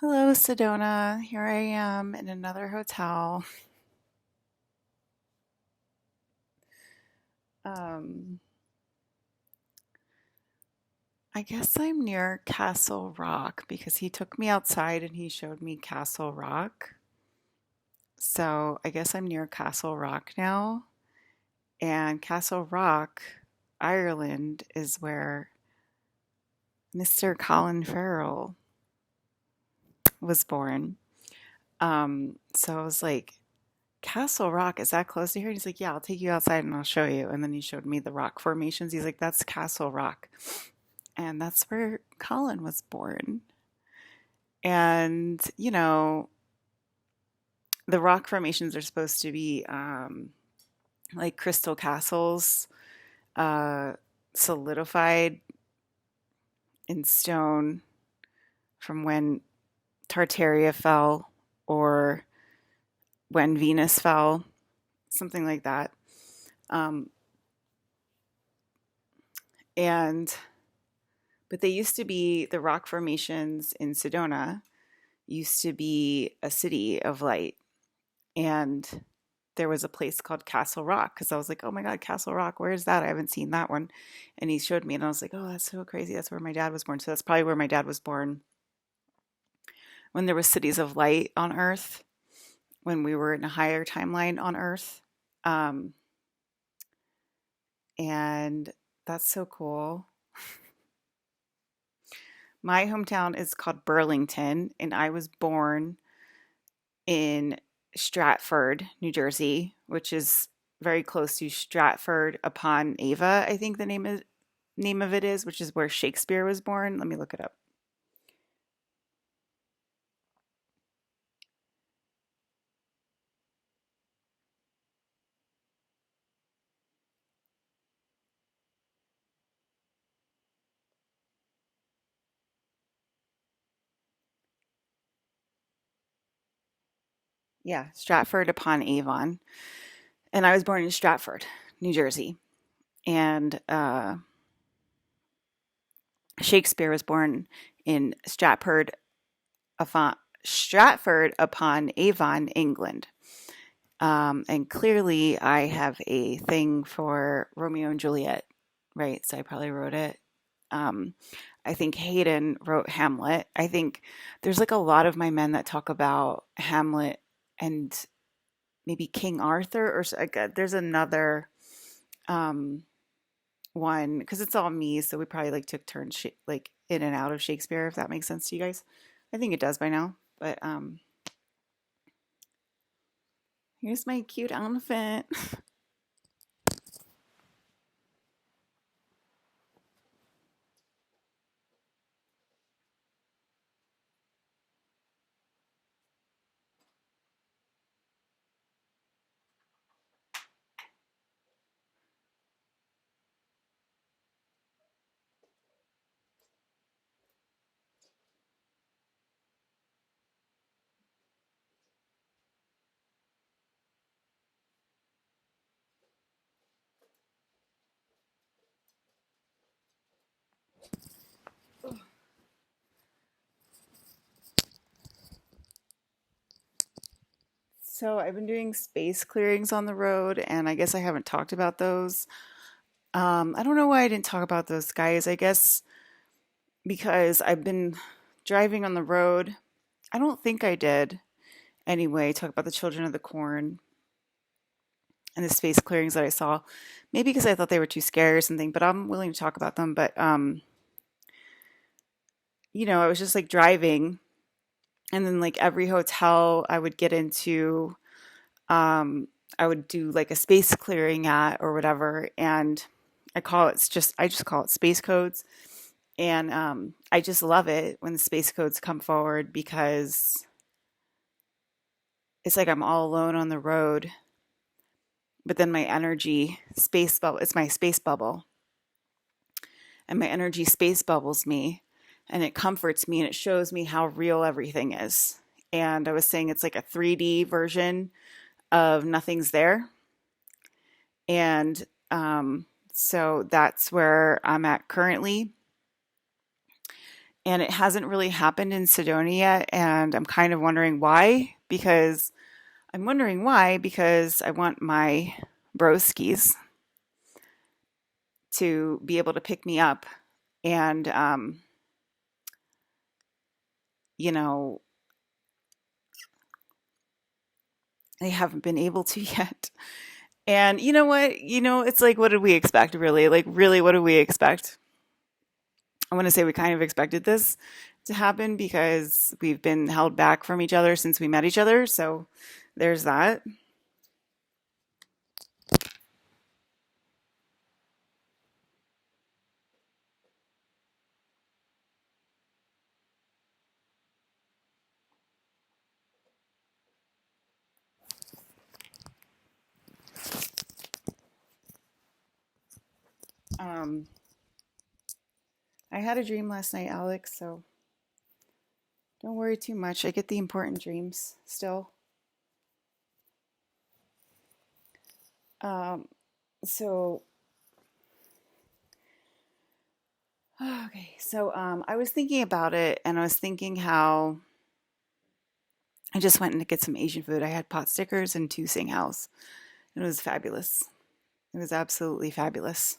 Hello, Sedona. Here I am in another hotel. Um, I guess I'm near Castle Rock because he took me outside and he showed me Castle Rock. So I guess I'm near Castle Rock now. And Castle Rock, Ireland, is where Mr. Colin Farrell was born. So I was like, Castle Rock, is that close to here? And he's like, yeah, I'll take you outside and I'll show you. And then he showed me the rock formations. He's like, that's Castle Rock. And that's where Colin was born. And, the rock formations are supposed to be like crystal castles, uh, solidified in stone from when Tartaria fell or when Venus fell, something like that. Um, and but they used to be the rock formations in Sedona used to be a city of light, and there was a place called Castle Rock because I was like, oh my God, Castle Rock, where is that? I haven't seen that one. And he showed me, and I was like, oh, that's so crazy. That's where my dad was born. So that's probably where my dad was born when there was cities of light on Earth, when we were in a higher timeline on Earth. Um, and that's so cool. My hometown is called Burlington, and I was born in Stratford, New Jersey, which is very close to Stratford upon Ava, I think the name of it is, which is where Shakespeare was born. Let me look it up. Yeah, Stratford upon Avon. And I was born in Stratford, New Jersey. And Shakespeare was born in upon Stratford upon Avon, England. And clearly, I have a thing for Romeo and Juliet, right? So I probably wrote it. Um, I think Hayden wrote Hamlet. I think there's like a lot of my men that talk about Hamlet and maybe King Arthur, or like, there's another um, one because it's all me. So we probably like took turns like in and out of Shakespeare, if that makes sense to you guys. I think it does by now. But here's my cute elephant. So I've been doing space clearings on the road, and I guess I haven't talked about those. I don't know why I didn't talk about those guys. I guess because I've been driving on the road. I don't think I did. Anyway, talk about the Children of the Corn and the space clearings that I saw. Maybe because I thought they were too scary or something, but I'm willing to talk about them. But I was just like driving, and then like every hotel I would get into, um, I would do like a space clearing at or whatever, and I just call it space codes, and I just love it when the space codes come forward because it's like I'm all alone on the road, but then my energy space bubble, it's my space bubble, and my energy space bubbles me, and it comforts me and it shows me how real everything is. And I was saying it's like a 3D version of nothing's there. And so that's where I'm at currently. and it hasn't really happened in Sedona yet, and I'm kind of wondering why. Because I want my broskies to be able to pick me up, and you know, they haven't been able to yet. And you know what? It's like, what did we expect, really? Like, really, what did we expect? I want to say we kind of expected this to happen because we've been held back from each other since we met each other. So there's that. Um, I had a dream last night, Alex, so don't worry too much. I get the important dreams still. Um, so, okay. So, I was thinking about it and I was thinking how I just went in to get some Asian food. I had pot stickers and two sing house. It was fabulous. It was absolutely fabulous.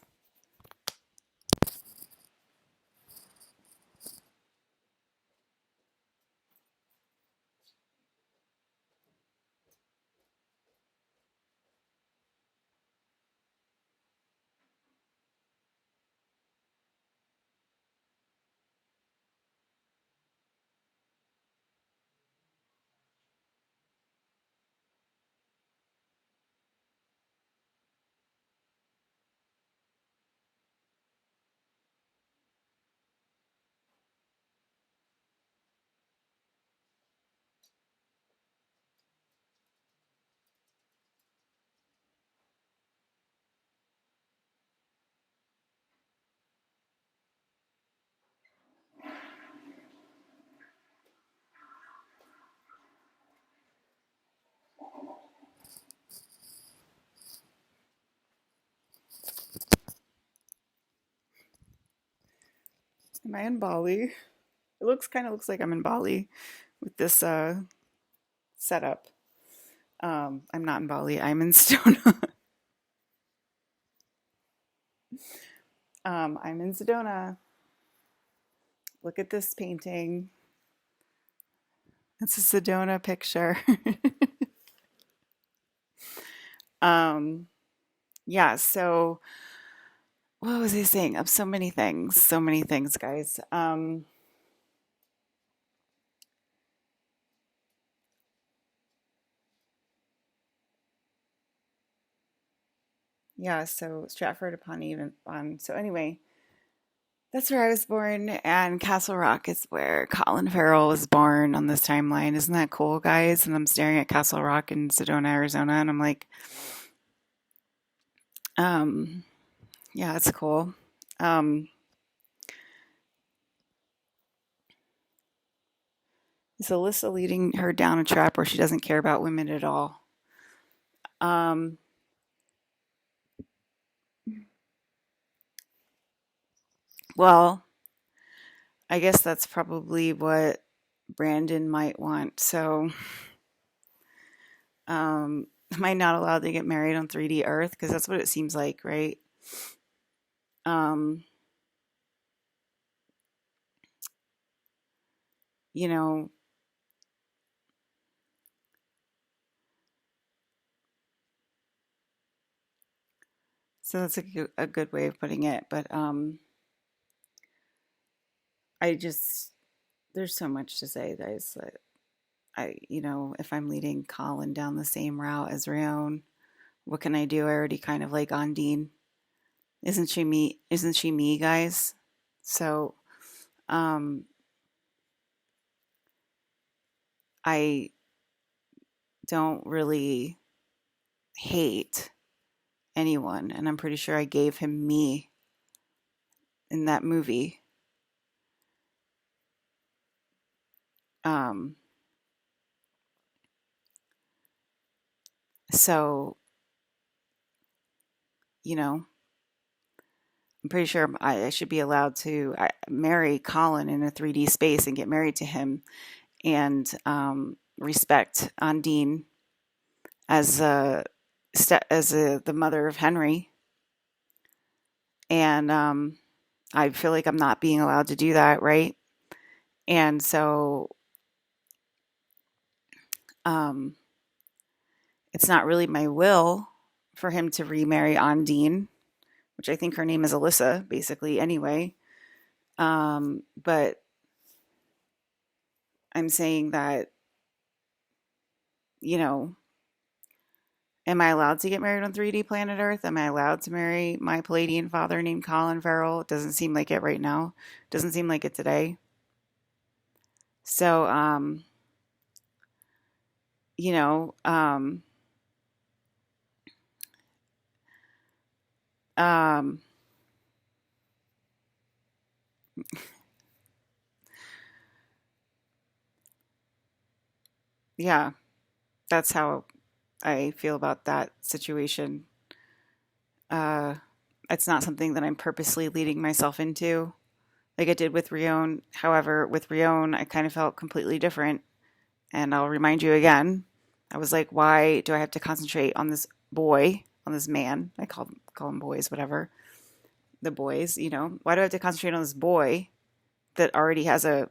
Am I in Bali? It looks kind of looks like I'm in Bali with this setup. I'm not in Bali. I'm in Sedona. I'm in Sedona. Look at this painting. It's a Sedona picture. um, yeah. So what was I saying? Of so many things, guys. Yeah. So Stratford upon Avon. So anyway, that's where I was born, and Castle Rock is where Colin Farrell was born on this timeline. Isn't that cool, guys? And I'm staring at Castle Rock in Sedona, Arizona, and I'm like, um, yeah, it's cool. Um, is Alyssa leading her down a trap where she doesn't care about women at all? Um, well, I guess that's probably what Brandon might want. So, am I not allowed to get married on 3D Earth? Because that's what it seems like, right? Um, you know, so that's a good way of putting it. But I just, there's so much to say, guys. If I'm leading Colin down the same route as Rayon, what can I do? I already kind of like Ondine. Isn't she me? Isn't she me, guys? So, um, I don't really hate anyone, and I'm pretty sure I gave him me in that movie. Um, so you know, I'm pretty sure I should be allowed to marry Colin in a 3D space and get married to him and respect Undine as the mother of Henry. And I feel like I'm not being allowed to do that, right? And so um, it's not really my will for him to remarry Undine, which I think her name is Alyssa, basically, anyway. But I'm saying that, you know, am I allowed to get married on 3D planet Earth? Am I allowed to marry my Palladian father named Colin Farrell? It doesn't seem like it right now. Doesn't seem like it today. So, you know, um, yeah, that's how I feel about that situation. Uh, it's not something that I'm purposely leading myself into, like I did with Rion. However, with Rion, I kind of felt completely different. And I'll remind you again, I was like, why do I have to concentrate on this boy, on this man? I call them boys, whatever. The boys, you know, why do I have to concentrate on this boy that already has a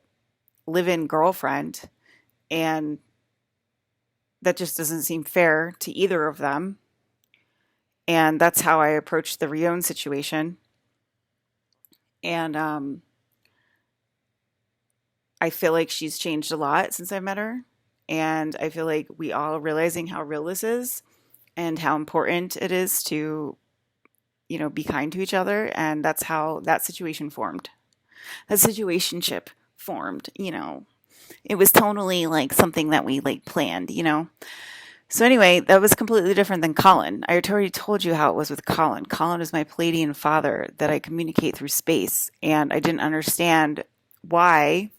live-in girlfriend, and that just doesn't seem fair to either of them. And that's how I approached the Rion situation. And I feel like she's changed a lot since I met her. And I feel like we all realizing how real this is and how important it is to, you know, be kind to each other. And that's how that situation formed. That situationship formed, you know. It was totally like something that we like planned, you know. So anyway, that was completely different than Colin. I already told you how it was with Colin. Colin is my Palladian father that I communicate through space, and I didn't understand why.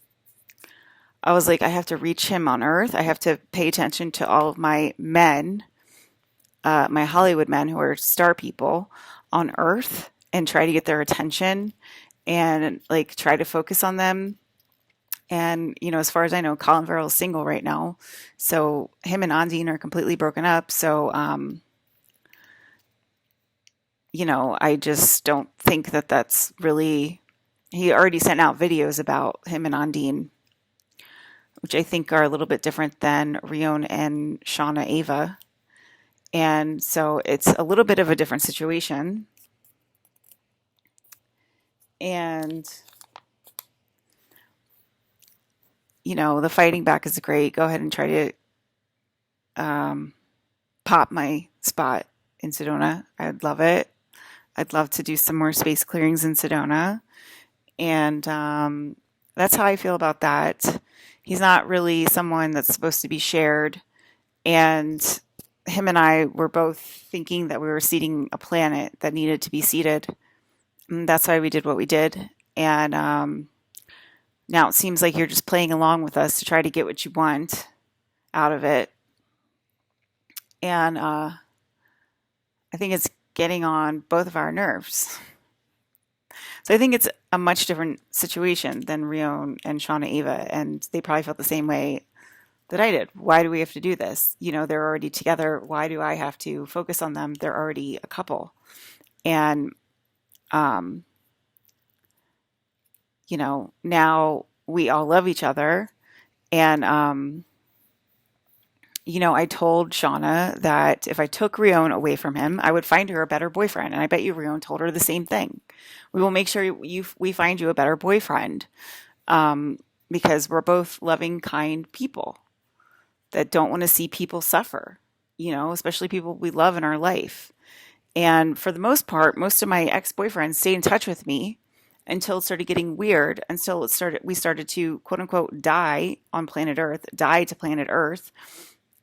I was like, I have to reach him on Earth. I have to pay attention to all of my men, my Hollywood men who are star people on Earth, and try to get their attention and like try to focus on them. And, you know, as far as I know, Colin Farrell is single right now. So him and Ondine are completely broken up. So, you know, I just don't think that that's really. He already sent out videos about him and Ondine, which I think are a little bit different than Rion and Shauna Ava. And so it's a little bit of a different situation. And, you know, the fighting back is great. Go ahead and try to pop my spot in Sedona. I'd love it. I'd love to do some more space clearings in Sedona. And that's how I feel about that. He's not really someone that's supposed to be shared. And him and I were both thinking that we were seeding a planet that needed to be seeded. And that's why we did what we did. And now it seems like you're just playing along with us to try to get what you want out of it. And I think it's getting on both of our nerves. So I think it's a much different situation than Rion and Shauna Ava, and they probably felt the same way that I did. Why do we have to do this? You know, they're already together. Why do I have to focus on them? They're already a couple. And, you know, now we all love each other. And, you know, I told Shauna that if I took Rion away from him, I would find her a better boyfriend. And I bet you Rion told her the same thing. We will make sure we find you a better boyfriend, because we're both loving, kind people that don't want to see people suffer, you know, especially people we love in our life. And for the most part, most of my ex-boyfriends stayed in touch with me until it started getting weird, until we started to quote unquote die to planet Earth,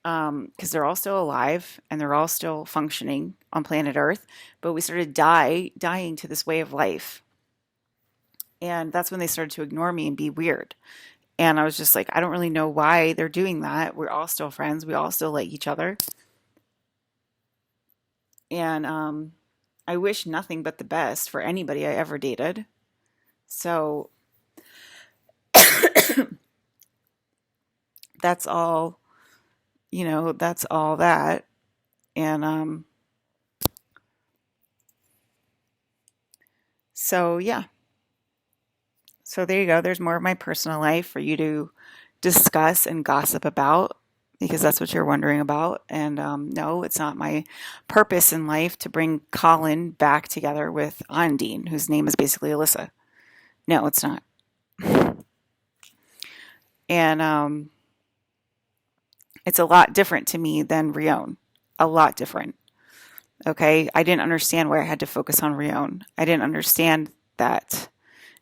because they're all still alive and they're all still functioning on planet Earth, but we started dying to this way of life. And that's when they started to ignore me and be weird. And I was just like, I don't really know why they're doing that. We're all still friends. We all still like each other. And I wish nothing but the best for anybody I ever dated. So that's all, that's all that. And so yeah. So there you go. There's more of my personal life for you to discuss and gossip about because that's what you're wondering about. And no, it's not my purpose in life to bring Colin back together with Ondine, whose name is basically Alyssa. No, it's not. And it's a lot different to me than Rion. A lot different. Okay. I didn't understand why I had to focus on Rion. I didn't understand that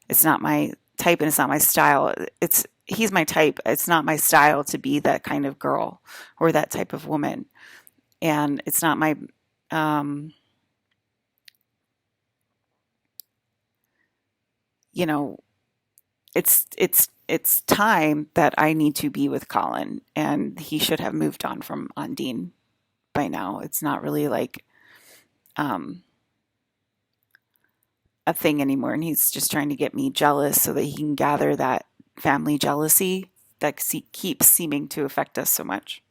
it's not my type and it's not my style. He's my type. It's not my style to be that kind of girl or that type of woman. And it's not my, you know, it's time that I need to be with Colin, and he should have moved on from Ondine by now. It's not really like um, a thing anymore, and he's just trying to get me jealous so that he can gather that family jealousy that keeps seeming to affect us so much.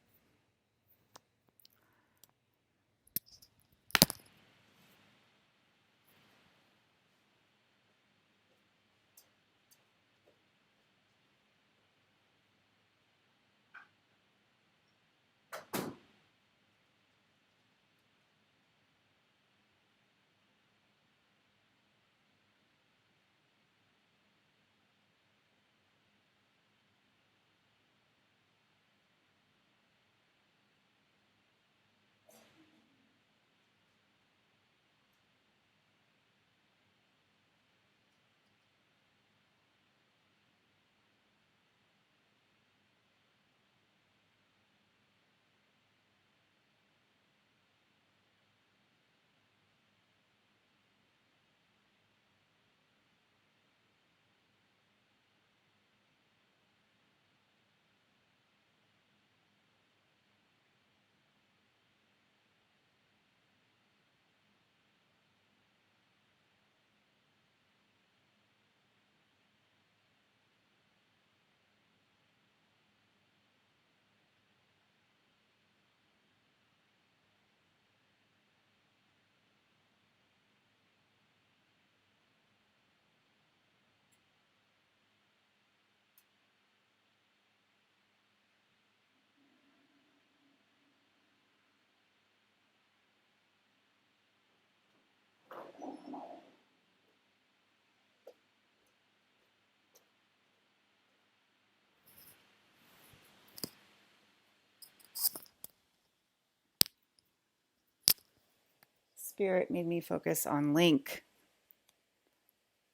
Spirit made me focus on Link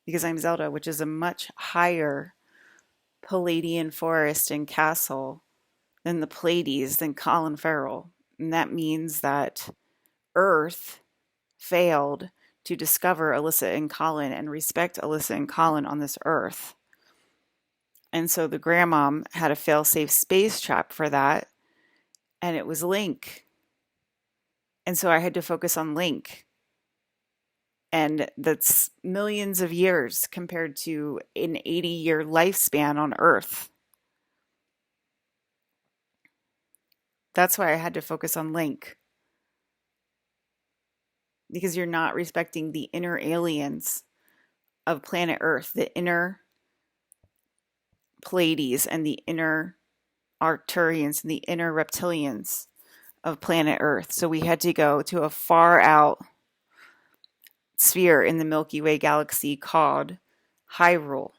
because I'm Zelda, which is a much higher Palladian forest and castle than the Pleiades than Colin Farrell. And that means that Earth failed to discover Alyssa and Colin and respect Alyssa and Colin on this Earth. And so the grandmom had a fail-safe space trap for that, and it was Link. And so I had to focus on Link. And that's millions of years compared to an 80-year lifespan on Earth. That's why I had to focus on Link. Because you're not respecting the inner aliens of planet Earth, the inner Pleiades and the inner Arcturians and the inner reptilians of planet Earth. So we had to go to a far out sphere in the Milky Way galaxy called Hyrule.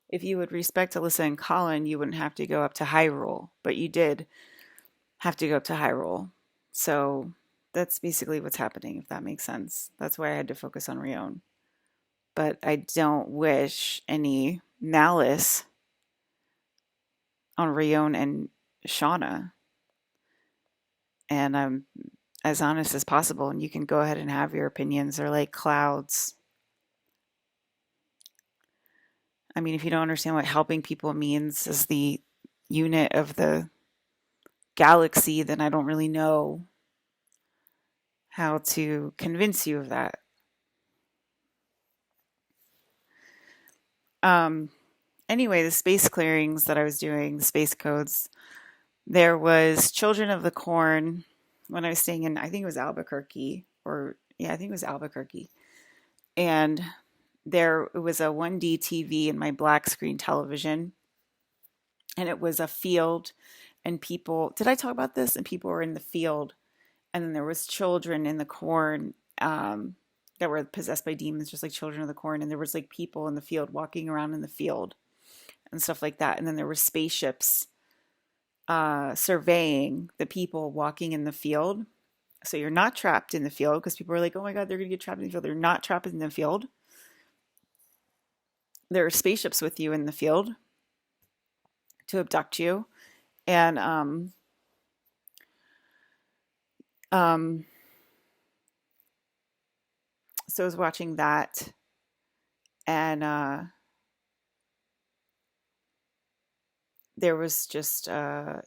If you would respect Alyssa and Colin, you wouldn't have to go up to Hyrule, but you did have to go up to Hyrule. So that's basically what's happening, if that makes sense. That's why I had to focus on Rion. But I don't wish any malice on Rayon and Shauna, and I'm as honest as possible, and you can go ahead and have your opinions. They're like clouds. I mean, if you don't understand what helping people means as the unit of the galaxy, then I don't really know how to convince you of that. Um, anyway, the space clearings that I was doing, the space codes, there was Children of the Corn when I was staying in, I think it was Albuquerque, I think it was Albuquerque. And there was a 1D TV in my black screen television, and it was a field, and people, did I talk about this? And people were in the field, and then there was children in the corn that were possessed by demons, just like Children of the Corn, and there was like people in the field walking around in the field and stuff like that. And then there were spaceships surveying the people walking in the field. So you're not trapped in the field, because people are like, oh my God, they're going to get trapped in the field. They're not trapped in the field. There are spaceships with you in the field to abduct you. And so I was watching that, and there was just that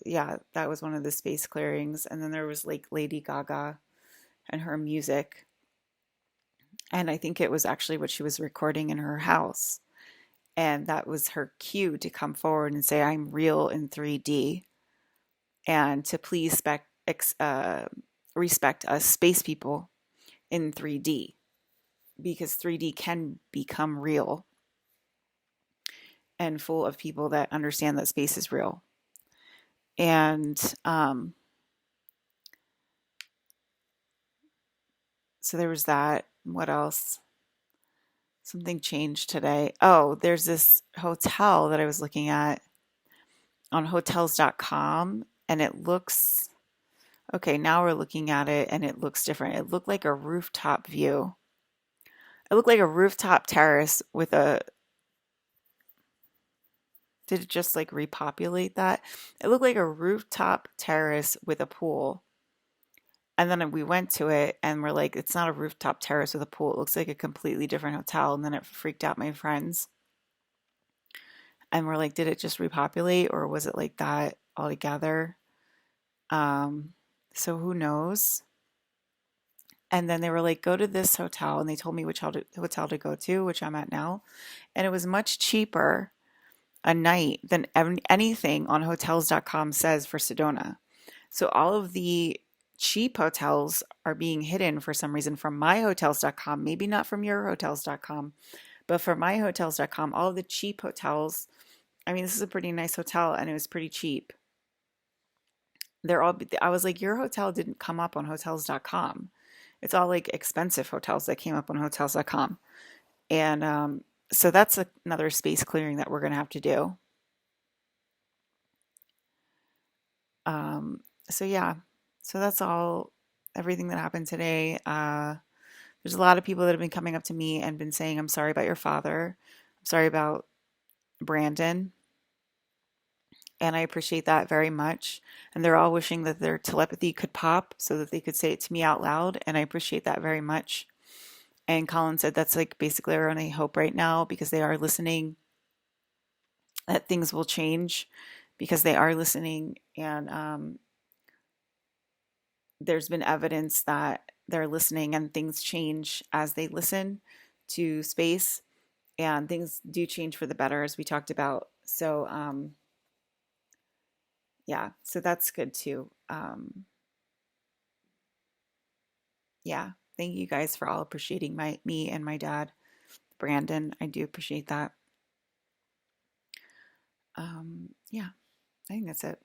was one of the space clearings. And then there was like Lady Gaga and her music, and I think it was actually what she was recording in her house, and that was her cue to come forward and say, I'm real in 3D, and to please respect us space people in 3D, because 3D can become real and full of people that understand that space is real. And so there was that. What else? Something changed today. Oh, there's this hotel that I was looking at on hotels.com, and it looks okay. Now we're looking at it, and it looks different. It looked like a rooftop view. It looked like a rooftop terrace with a. Did it just like repopulate that? It looked like a rooftop terrace with a pool. And then we went to it, and we're like, it's not a rooftop terrace with a pool. It looks like a completely different hotel. And then it freaked out my friends. And we're like, did it just repopulate, or was it like that altogether? So who knows? And then they were like, go to this hotel. And they told me which hotel to go to, which I'm at now. And it was much cheaper a night than anything on hotels.com says for Sedona. So all of the cheap hotels are being hidden for some reason from myhotels.com, maybe not from your hotels.com, but for myhotels.com, all of the cheap hotels. I mean, this is a pretty nice hotel, and it was pretty cheap. I was like, your hotel didn't come up on hotels.com. It's all like expensive hotels that came up on hotels.com. And so that's another space clearing that we're going to have to do. So yeah, so that's everything that happened today. There's a lot of people that have been coming up to me and been saying, I'm sorry about your father. I'm sorry about Brandon. And I appreciate that very much. And they're all wishing that their telepathy could pop so that they could say it to me out loud. And I appreciate that very much. And Colin said that's like basically our only hope right now, because they are listening, that things will change because they are listening. And there's been evidence that they're listening, and things change as they listen to space, and things do change for the better, as we talked about. So yeah, so that's good too. Yeah, thank you guys for all appreciating me and my dad, Brandon. I do appreciate that. Yeah, I think that's it.